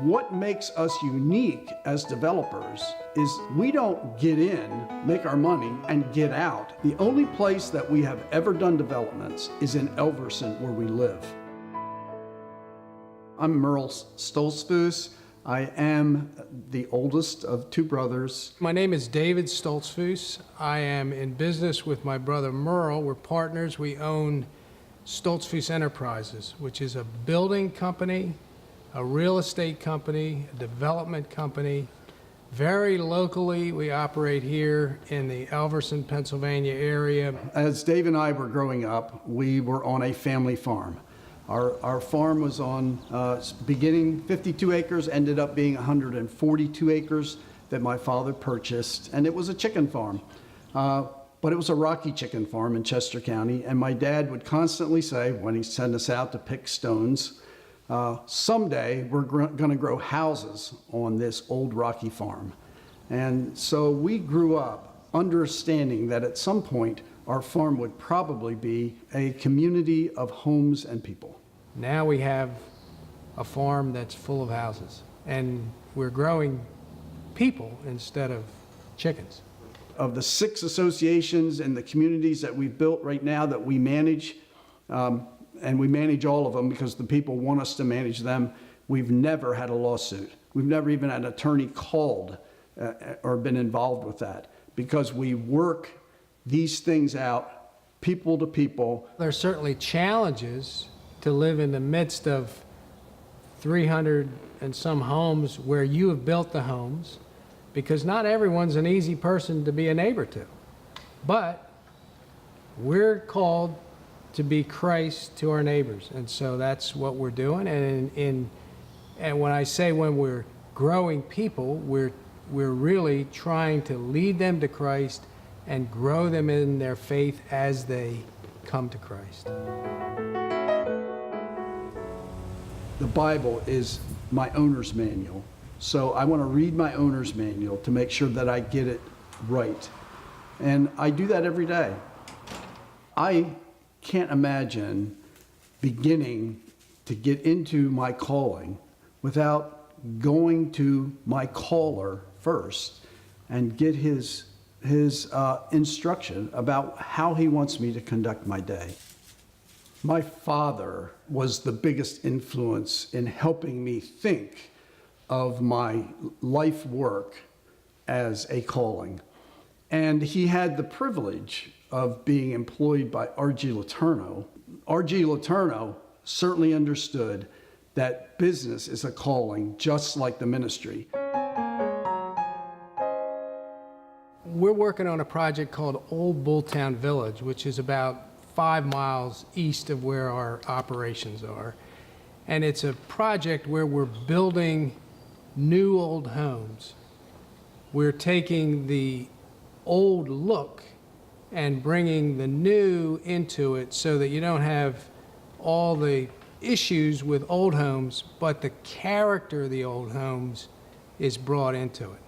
What makes us unique as developers is we don't get in, make our money, and get out. The only place that we have ever done developments is in Elverson, where we live. I'm Merle Stoltzfus. I am the oldest of two brothers. My name is David Stoltzfus. I am in business with my brother Merle. We're partners. We own Stoltzfus Enterprises, which is a building company, a real estate company, a development company. Very locally, we operate here in the Elverson, Pennsylvania area. As Dave and I were growing up, we were on a family farm. Our farm was on beginning 52 acres, ended up being 142 acres that my father purchased, and it was a chicken farm. But it was a rocky chicken farm in Chester County, and my dad would constantly say, when he sent us out to pick stones, someday we're going to grow houses on this old rocky farm. And so we grew up understanding that at some point our farm would probably be a community of homes and people. Now we have a farm that's full of houses, and we're growing people instead of chickens. Of the 6 associations and the communities that we've built right now that we manage, and we manage all of them because the people want us to manage them, we've never had a lawsuit. We've never even had an attorney called or been involved with that, because we work these things out people to people. There's certainly challenges to live in the midst of 300 and some homes where you have built the homes, because not everyone's an easy person to be a neighbor to. But we're called to be Christ to our neighbors, and so that's what we're doing. And when I say when we're growing people, we're really trying to lead them to Christ and grow them in their faith as they come to Christ. The Bible is my owner's manual. So I want to read my owner's manual to make sure that I get it right. And I do that every day. I can't imagine beginning to get into my calling without going to my caller first and get his instruction about how he wants me to conduct my day. My father was the biggest influence in helping me think of my life work as a calling. And he had the privilege of being employed by R.G. LeTourneau. R.G. LeTourneau certainly understood that business is a calling, just like the ministry. We're working on a project called Old Bolton Village, which is about 5 miles east of where our operations are. And it's a project where we're building new old homes. We're taking the old look and bringing the new into it so that you don't have all the issues with old homes, but the character of the old homes is brought into it.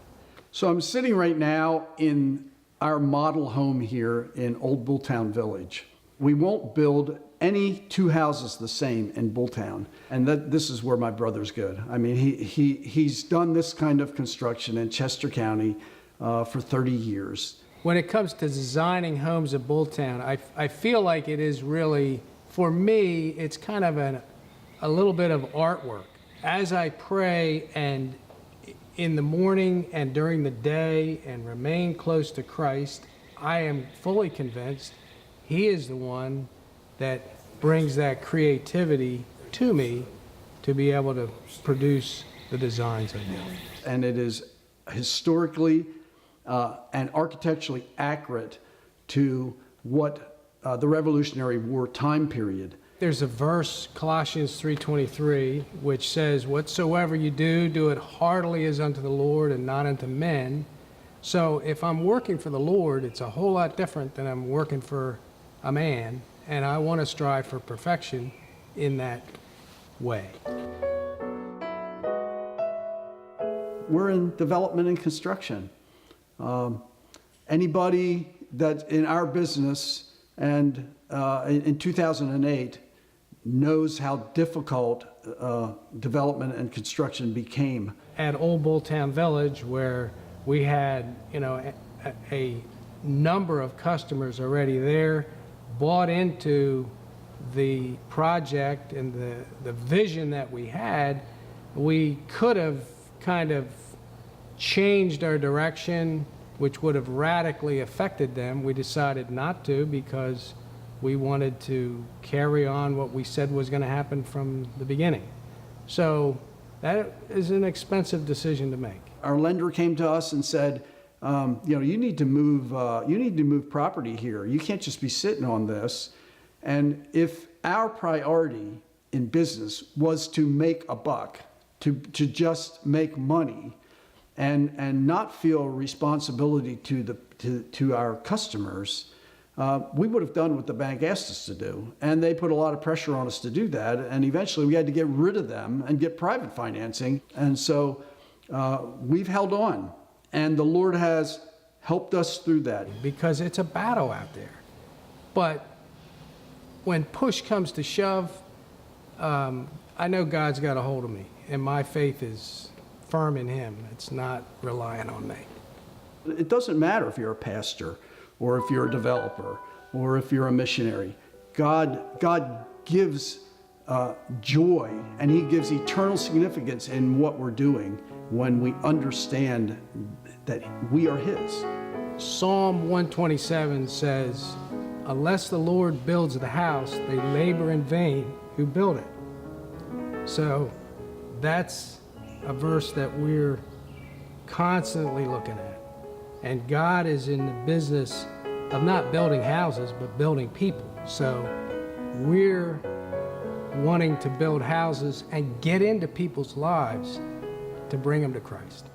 So I'm sitting right now in our model home here in Old Bolton Village. We won't build any 2 houses the same in Bolton, and this is where my brother's good. I mean, he's done this kind of construction in Chester County for 30 years. When it comes to designing homes at Bolton, I feel like it is really, for me, it's kind of a little bit of artwork. As I pray and in the morning and during the day and remain close to Christ, I am fully convinced He is the one that brings that creativity to me to be able to produce the designs I do. And it is historically and architecturally accurate to what the Revolutionary War time period. There's a verse, Colossians 3:23, which says, "Whatsoever you do, do it heartily as unto the Lord and not unto men." So if I'm working for the Lord, it's a whole lot different than I'm working for a man, and I want to strive for perfection in that way. We're in development and construction. Anybody that in our business and in 2008 knows how difficult development and construction became. At Old Bolton Village, where we had, a number of customers already there, bought into the project and the vision that we had, we could have kind of changed our direction, which would have radically affected them. We decided not to because we wanted to carry on what we said was going to happen from the beginning. So that is an expensive decision to make. Our lender came to us and said, you need to move property here. You can't just be sitting on this. And if our priority in business was to make a buck, to just make money, and not feel responsibility to our customers, we would have done what the bank asked us to do. And they put a lot of pressure on us to do that. And eventually we had to get rid of them and get private financing. And so we've held on. And the Lord has helped us through that. Because it's a battle out there. But when push comes to shove, I know God's got a hold of me. And my faith is firm in Him. It's not relying on me. It doesn't matter if you're a pastor or if you're a developer or if you're a missionary. God gives joy, and He gives eternal significance in what we're doing when we understand that we are His. Psalm 127 says, "Unless the Lord builds the house, they labor in vain who build it." So that's a verse that we're constantly looking at. And God is in the business of not building houses, but building people. So we're wanting to build houses and get into people's lives to bring them to Christ.